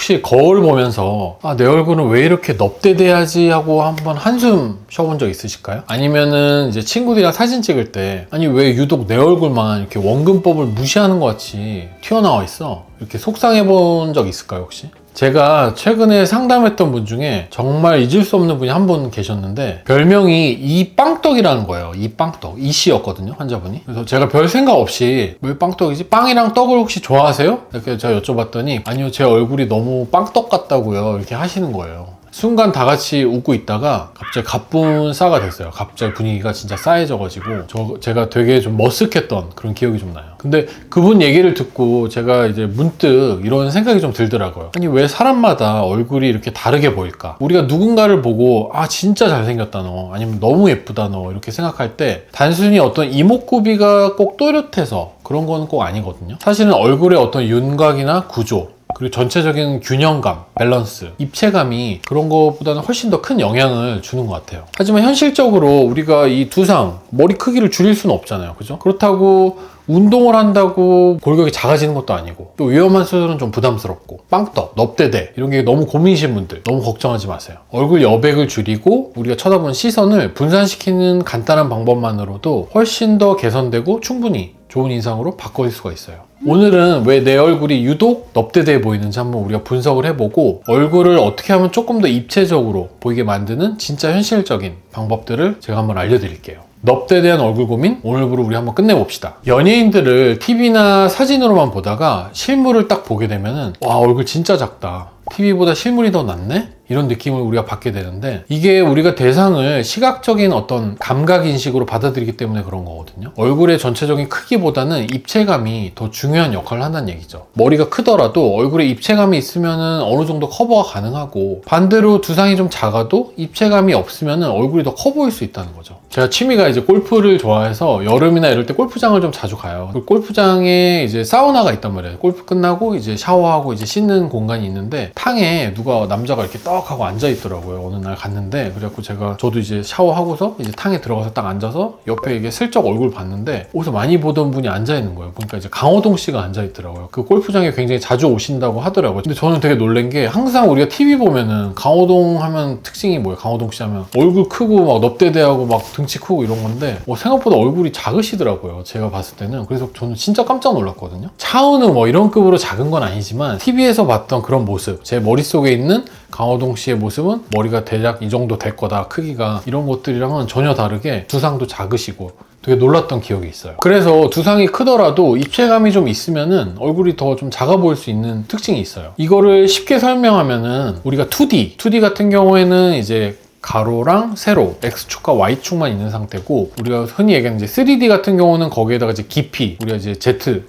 혹시 거울 보면서 내 얼굴은 왜 이렇게 넙대대하지 하고 한번 한숨 쉬어본 적 있으실까요? 아니면은 이제 친구들이랑 사진 찍을 때 아니 왜 유독 내 얼굴만 이렇게 원근법을 무시하는 것 같이 튀어나와 있어? 이렇게 속상해 본 적 있을까요 혹시? 제가 최근에 상담했던 분 중에 정말 잊을 수 없는 분이 한 분 계셨는데 별명이 이빵떡이라는 거예요. 이빵떡. 이씨였거든요 환자분이. 그래서 제가 별 생각 없이 왜 빵떡이지? 빵이랑 떡을 혹시 좋아하세요? 이렇게 제가 여쭤봤더니 아니요 제 얼굴이 너무 빵떡 같다고요 이렇게 하시는 거예요. 순간 다 같이 웃고 있다가 갑자기 가뿐 싸가 됐어요. 갑자기 분위기가 진짜 싸해져가지고 제가 되게 좀 머쓱했던 그런 기억이 좀 나요. 근데 그분 얘기를 듣고 제가 이제 문득 이런 생각이 좀 들더라고요. 아니 왜 사람마다 얼굴이 이렇게 다르게 보일까? 우리가 누군가를 보고 진짜 잘생겼다 너, 아니면 너무 예쁘다 너 이렇게 생각할 때 단순히 어떤 이목구비가 꼭 또렷해서 그런 거는 꼭 아니거든요. 사실은 얼굴의 어떤 윤곽이나 구조 그리고 전체적인 균형감, 밸런스, 입체감이 그런 것보다는 훨씬 더 큰 영향을 주는 것 같아요. 하지만 현실적으로 우리가 이 두상, 머리 크기를 줄일 수는 없잖아요. 그죠? 그렇다고 운동을 한다고 골격이 작아지는 것도 아니고 또 위험한 수술은 좀 부담스럽고 빵떡, 넙대대 이런 게 너무 고민이신 분들 너무 걱정하지 마세요. 얼굴 여백을 줄이고 우리가 쳐다보는 시선을 분산시키는 간단한 방법만으로도 훨씬 더 개선되고 충분히 좋은 인상으로 바꿔줄 수가 있어요. 오늘은 왜 내 얼굴이 유독 넙대대해 보이는지 한번 우리가 분석을 해보고 얼굴을 어떻게 하면 조금 더 입체적으로 보이게 만드는 진짜 현실적인 방법들을 제가 한번 알려드릴게요. 넙대대한 얼굴 고민 오늘부로 우리 한번 끝내봅시다. 연예인들을 TV나 사진으로만 보다가 실물을 딱 보게 되면은 와 얼굴 진짜 작다, TV보다 실물이 더 낫네? 이런 느낌을 우리가 받게 되는데 이게 우리가 대상을 시각적인 어떤 감각인식으로 받아들이기 때문에 그런 거거든요. 얼굴의 전체적인 크기보다는 입체감이 더 중요한 역할을 한다는 얘기죠. 머리가 크더라도 얼굴에 입체감이 있으면 어느 정도 커버가 가능하고 반대로 두상이 좀 작아도 입체감이 없으면 얼굴이 더 커 보일 수 있다는 거죠. 제가 취미가 이제 골프를 좋아해서 여름이나 이럴 때 골프장을 좀 자주 가요. 그 골프장에 이제 사우나가 있단 말이에요. 골프 끝나고 이제 샤워하고 이제 씻는 공간이 있는데 탕에 누가 남자가 이렇게 떡 하고 앉아 있더라고요. 어느 날 갔는데 그래갖고 저도 이제 샤워하고서 이제 탕에 들어가서 딱 앉아서 옆에 이게 슬쩍 얼굴 봤는데 어디서 많이 보던 분이 앉아 있는 거예요. 그러니까 이제 강호동 씨가 앉아 있더라고요. 그 골프장에 굉장히 자주 오신다고 하더라고요. 근데 저는 되게 놀란 게 항상 우리가 TV 보면은 강호동 하면 특징이 뭐예요? 강호동 씨 하면 얼굴 크고 막 넙대대하고 막 등치 크고 이런 건데 생각보다 얼굴이 작으시더라고요. 제가 봤을 때는. 그래서 저는 진짜 깜짝 놀랐거든요. 차은우 뭐 이런 급으로 작은 건 아니지만 TV에서 봤던 그런 모습, 제 머릿속에 있는 강호동 씨의 모습은 머리가 대략 이 정도 될 거다, 크기가. 이런 것들이랑은 전혀 다르게 두상도 작으시고 되게 놀랐던 기억이 있어요. 그래서 두상이 크더라도 입체감이 좀 있으면은 얼굴이 더 좀 작아 보일 수 있는 특징이 있어요. 이거를 쉽게 설명하면은 우리가 2D 같은 경우에는 이제 가로랑 세로, X축과 Y축만 있는 상태고 우리가 흔히 얘기하는 이제 3D 같은 경우는 거기에다가 이제 깊이, 우리가 이제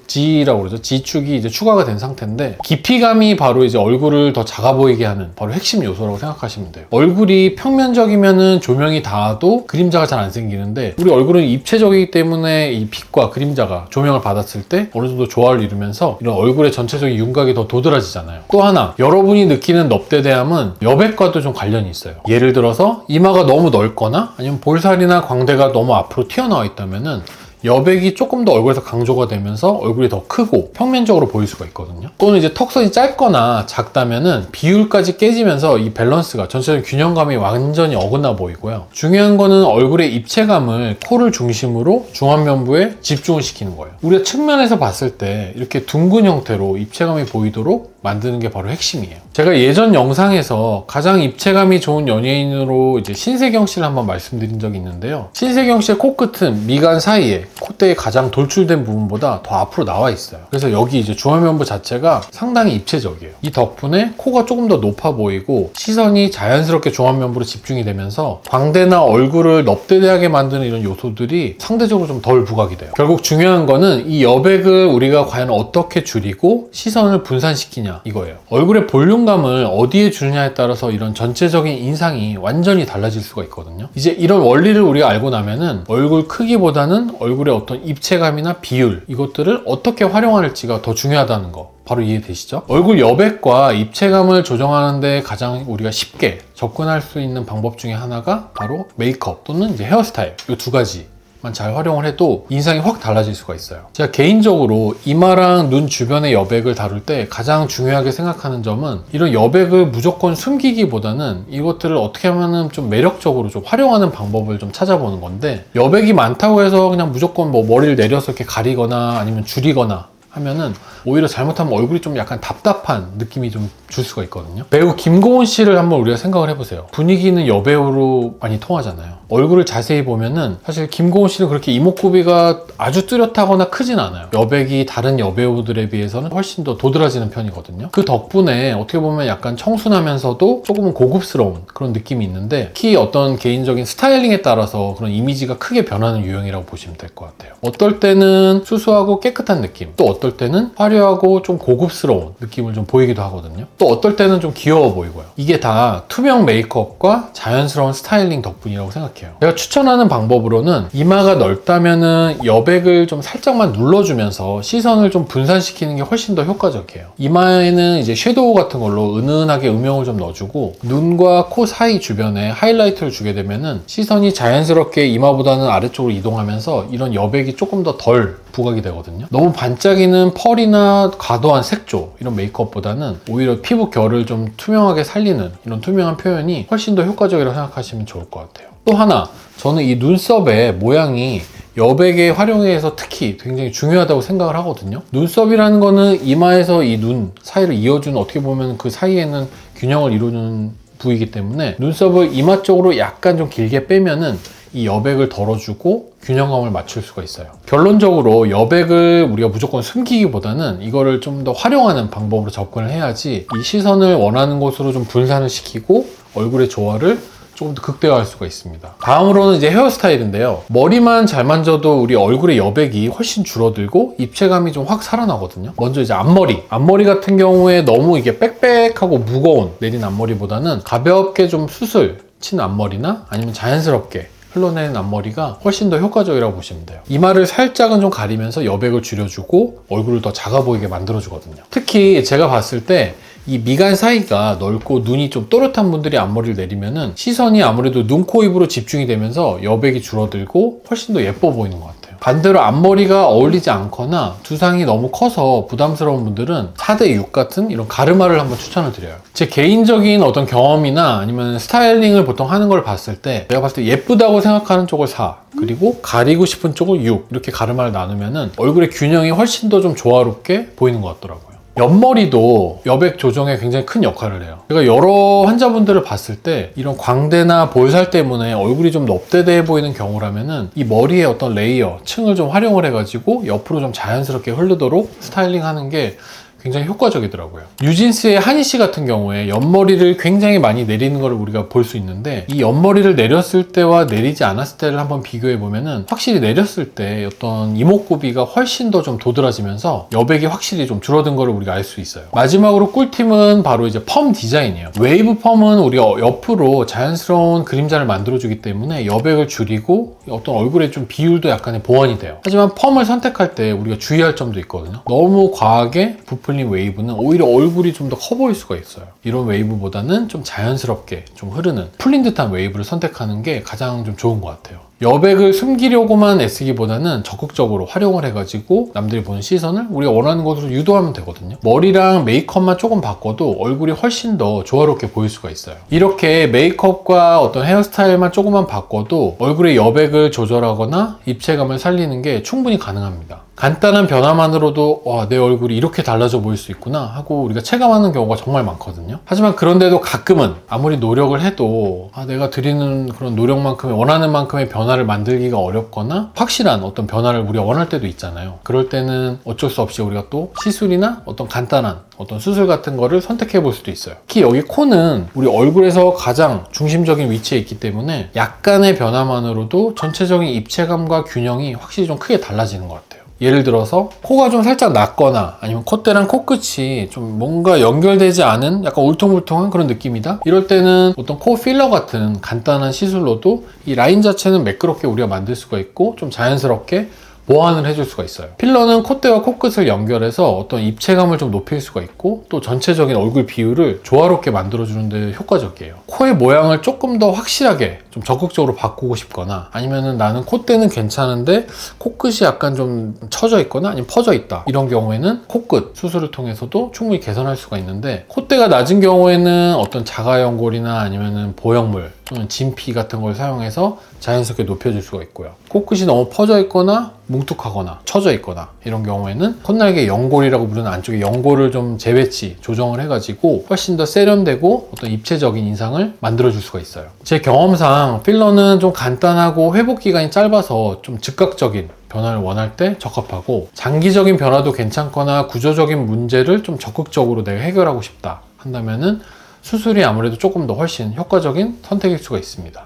G라고 그러죠. G축이 이제 추가가 된 상태인데 깊이감이 바로 이제 얼굴을 더 작아 보이게 하는 바로 핵심 요소라고 생각하시면 돼요. 얼굴이 평면적이면은 조명이 닿아도 그림자가 잘 안 생기는데 우리 얼굴은 입체적이기 때문에 이 빛과 그림자가 조명을 받았을 때 어느 정도 조화를 이루면서 이런 얼굴의 전체적인 윤곽이 더 도드라지잖아요. 또 하나, 여러분이 느끼는 넙대대함은 여백과도 좀 관련이 있어요. 예를 들어서 이마가 너무 넓거나 아니면 볼살이나 광대가 너무 앞으로 튀어나와 있다면은 여백이 조금 더 얼굴에서 강조가 되면서 얼굴이 더 크고 평면적으로 보일 수가 있거든요. 또는 이제 턱선이 짧거나 작다면은 비율까지 깨지면서 이 밸런스가, 전체적인 균형감이 완전히 어긋나 보이고요. 중요한 거는 얼굴의 입체감을 코를 중심으로 중안면부에 집중을 시키는 거예요. 우리가 측면에서 봤을 때 이렇게 둥근 형태로 입체감이 보이도록 만드는 게 바로 핵심이에요. 제가 예전 영상에서 가장 입체감이 좋은 연예인으로 이제 신세경 씨를 한번 말씀드린 적이 있는데요. 신세경 씨의 코끝은 미간 사이에 콧대의 가장 돌출된 부분보다 더 앞으로 나와 있어요. 그래서 여기 이제 중안면부 자체가 상당히 입체적이에요. 이 덕분에 코가 조금 더 높아 보이고 시선이 자연스럽게 중안면부로 집중이 되면서 광대나 얼굴을 넙대대하게 만드는 이런 요소들이 상대적으로 좀 덜 부각이 돼요. 결국 중요한 거는 이 여백을 우리가 과연 어떻게 줄이고 시선을 분산시키냐 이거예요. 얼굴의 볼륨감을 어디에 주느냐에 따라서 이런 전체적인 인상이 완전히 달라질 수가 있거든요. 이제 이런 원리를 우리가 알고 나면은 얼굴 크기보다는 얼굴의 어떤 입체감이나 비율, 이것들을 어떻게 활용할지가 더 중요하다는 거 바로 이해되시죠? 얼굴 여백과 입체감을 조정하는데 가장 우리가 쉽게 접근할 수 있는 방법 중에 하나가 바로 메이크업 또는 이제 헤어스타일, 이 두 가지만 정도만 잘 활용을 해도 인상이 확 달라질 수가 있어요. 제가 개인적으로 이마랑 눈 주변의 여백을 다룰 때 가장 중요하게 생각하는 점은 이런 여백을 무조건 숨기기보다는 이것들을 어떻게 하면은 좀 매력적으로 좀 활용하는 방법을 좀 찾아보는 건데, 여백이 많다고 해서 그냥 무조건 뭐 머리를 내려서 이렇게 가리거나 아니면 줄이거나 하면은 오히려 잘못하면 얼굴이 좀 약간 답답한 느낌이 좀 줄 수가 있거든요. 배우 김고은 씨를 한번 우리가 생각을 해보세요. 분위기는 여배우로 많이 통하잖아요. 얼굴을 자세히 보면은 사실 김고은 씨는 그렇게 이목구비가 아주 뚜렷하거나 크진 않아요. 여백이 다른 여배우들에 비해서는 훨씬 더 도드라지는 편이거든요. 그 덕분에 어떻게 보면 약간 청순하면서도 조금은 고급스러운 그런 느낌이 있는데, 특히 어떤 개인적인 스타일링에 따라서 그런 이미지가 크게 변하는 유형이라고 보시면 될 것 같아요. 어떨 때는 수수하고 깨끗한 느낌, 또 어떨 때는 화려하고 좀 고급스러운 느낌을 좀 보이기도 하거든요. 또 어떨 때는 좀 귀여워 보이고요. 이게 다 투명 메이크업과 자연스러운 스타일링 덕분이라고 생각해요. 제가 추천하는 방법으로는 이마가 넓다면은 여백을 좀 살짝만 눌러주면서 시선을 좀 분산시키는 게 훨씬 더 효과적이에요. 이마에는 이제 섀도우 같은 걸로 은은하게 음영을 좀 넣어주고 눈과 코 사이 주변에 하이라이트를 주게 되면은 시선이 자연스럽게 이마보다는 아래쪽으로 이동하면서 이런 여백이 조금 더 덜 부각이 되거든요. 너무 반짝이는 펄이나 과도한 색조 이런 메이크업보다는 오히려 피부 결을 좀 투명하게 살리는 이런 투명한 표현이 훨씬 더 효과적이라고 생각하시면 좋을 것 같아요. 또 하나, 저는 이 눈썹의 모양이 여백의 활용에서 특히 굉장히 중요하다고 생각을 하거든요. 눈썹이라는 거는 이마에서 이 눈 사이를 이어주는, 어떻게 보면 그 사이에는 균형을 이루는 부위이기 때문에 눈썹을 이마 쪽으로 약간 좀 길게 빼면은 이 여백을 덜어주고 균형감을 맞출 수가 있어요. 결론적으로 여백을 우리가 무조건 숨기기보다는 이거를 좀 더 활용하는 방법으로 접근을 해야지 이 시선을 원하는 곳으로 좀 분산을 시키고 얼굴의 조화를 조금 더 극대화할 수가 있습니다. 다음으로는 이제 헤어스타일인데요. 머리만 잘 만져도 우리 얼굴의 여백이 훨씬 줄어들고 입체감이 좀 확 살아나거든요. 먼저 이제 앞머리 같은 경우에 너무 이게 빽빽하고 무거운 내린 앞머리보다는 가볍게 좀 수술 친 앞머리나 아니면 자연스럽게 흘러내린 앞머리가 훨씬 더 효과적이라고 보시면 돼요. 이마를 살짝은 좀 가리면서 여백을 줄여주고 얼굴을 더 작아 보이게 만들어주거든요. 특히 제가 봤을 때 이 미간 사이가 넓고 눈이 좀 또렷한 분들이 앞머리를 내리면은 시선이 아무래도 눈, 코, 입으로 집중이 되면서 여백이 줄어들고 훨씬 더 예뻐 보이는 것 같아요. 반대로 앞머리가 어울리지 않거나 두상이 너무 커서 부담스러운 분들은 4대6 같은 이런 가르마를 한번 추천을 드려요. 제 개인적인 어떤 경험이나 아니면 스타일링을 보통 하는 걸 봤을 때, 내가 봤을 때 예쁘다고 생각하는 쪽을 4, 그리고 가리고 싶은 쪽을 6, 이렇게 가르마를 나누면은 얼굴의 균형이 훨씬 더 좀 조화롭게 보이는 것 같더라고요. 옆머리도 여백 조정에 굉장히 큰 역할을 해요. 제가 여러 환자분들을 봤을 때 이런 광대나 볼살 때문에 얼굴이 좀 넙대대해 보이는 경우라면은 이 머리의 어떤 레이어, 층을 좀 활용을 해가지고 옆으로 좀 자연스럽게 흐르도록 스타일링 하는 게 굉장히 효과적이더라고요. 뉴진스의 한희 씨 같은 경우에 옆머리를 굉장히 많이 내리는 걸 우리가 볼 수 있는데, 이 옆머리를 내렸을 때와 내리지 않았을 때를 한번 비교해 보면은 확실히 내렸을 때 어떤 이목구비가 훨씬 더 좀 도드라지면서 여백이 확실히 좀 줄어든 걸 우리가 알 수 있어요. 마지막으로 꿀팁은 바로 이제 펌 디자인이에요. 웨이브 펌은 우리가 옆으로 자연스러운 그림자를 만들어주기 때문에 여백을 줄이고 어떤 얼굴의 좀 비율도 약간의 보완이 돼요. 하지만 펌을 선택할 때 우리가 주의할 점도 있거든요. 너무 과하게 부풀린 웨이브는 오히려 얼굴이 좀 더 커 보일 수가 있어요. 이런 웨이브보다는 좀 자연스럽게 좀 흐르는 풀린 듯한 웨이브를 선택하는 게 가장 좀 좋은 것 같아요. 여백을 숨기려고만 애쓰기보다는 적극적으로 활용을 해가지고 남들이 보는 시선을 우리가 원하는 곳으로 유도하면 되거든요. 머리랑 메이크업만 조금 바꿔도 얼굴이 훨씬 더 조화롭게 보일 수가 있어요. 이렇게 메이크업과 어떤 헤어스타일만 조금만 바꿔도 얼굴의 여백을 조절하거나 입체감을 살리는 게 충분히 가능합니다. 간단한 변화만으로도 와, 내 얼굴이 이렇게 달라져 보일 수 있구나 하고 우리가 체감하는 경우가 정말 많거든요. 하지만 그런데도 가끔은 아무리 노력을 해도 내가 드리는 그런 노력만큼의, 원하는 만큼의 변화를 만들기가 어렵거나 확실한 어떤 변화를 우리가 원할 때도 있잖아요. 그럴 때는 어쩔 수 없이 우리가 또 시술이나 어떤 간단한 어떤 수술 같은 거를 선택해 볼 수도 있어요. 특히 여기 코는 우리 얼굴에서 가장 중심적인 위치에 있기 때문에 약간의 변화만으로도 전체적인 입체감과 균형이 확실히 좀 크게 달라지는 것 같아요. 예를 들어서 코가 좀 살짝 낮거나 아니면 콧대랑 코끝이 좀 뭔가 연결되지 않은 약간 울퉁불퉁한 그런 느낌이다? 이럴 때는 어떤 코 필러 같은 간단한 시술로도 이 라인 자체는 매끄럽게 우리가 만들 수가 있고 좀 자연스럽게 보완을 해줄 수가 있어요. 필러는 콧대와 코끝을 연결해서 어떤 입체감을 좀 높일 수가 있고 또 전체적인 얼굴 비율을 조화롭게 만들어주는 데 효과적이에요. 코의 모양을 조금 더 확실하게 좀 좀 적극적으로 바꾸고 싶거나 아니면은 나는 콧대는 괜찮은데 코끝이 약간 좀 처져 있거나 아니면 퍼져 있다, 이런 경우에는 코끝 수술을 통해서도 충분히 개선할 수가 있는데, 콧대가 낮은 경우에는 어떤 자가연골이나 아니면은 보형물 또는 진피 같은 걸 사용해서 자연스럽게 높여줄 수가 있고요. 코끝이 너무 퍼져 있거나 뭉툭하거나 처져 있거나 이런 경우에는 콧날개 연골이라고 부르는 안쪽에 연골을 좀 재배치 조정을 해가지고 훨씬 더 세련되고 어떤 입체적인 인상을 만들어줄 수가 있어요. 제 경험상 필러는 좀 간단하고 회복 기간이 짧아서 좀 즉각적인 변화를 원할 때 적합하고, 장기적인 변화도 괜찮거나 구조적인 문제를 좀 적극적으로 내가 해결하고 싶다 한다면은 수술이 아무래도 조금 더 훨씬 효과적인 선택일 수가 있습니다.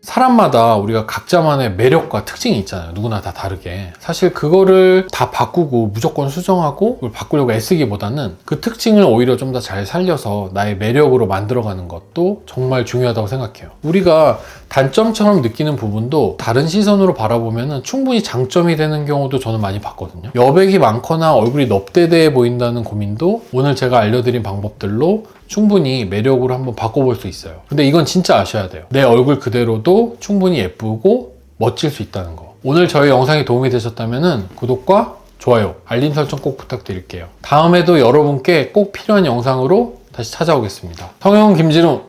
사람마다 우리가 각자만의 매력과 특징이 있잖아요. 누구나 다 다르게. 사실 그거를 다 바꾸고 무조건 수정하고 그걸 바꾸려고 애쓰기보다는 그 특징을 오히려 좀 더 잘 살려서 나의 매력으로 만들어가는 것도 정말 중요하다고 생각해요. 우리가 단점처럼 느끼는 부분도 다른 시선으로 바라보면 충분히 장점이 되는 경우도 저는 많이 봤거든요. 여백이 많거나 얼굴이 넙대대해 보인다는 고민도 오늘 제가 알려드린 방법들로 충분히 매력으로 한번 바꿔볼 수 있어요. 근데 이건 진짜 아셔야 돼요. 내 얼굴 그대로도 충분히 예쁘고 멋질 수 있다는 거. 오늘 저희 영상이 도움이 되셨다면 구독과 좋아요, 알림 설정 꼭 부탁드릴게요. 다음에도 여러분께 꼭 필요한 영상으로 다시 찾아오겠습니다. 성형 김진우,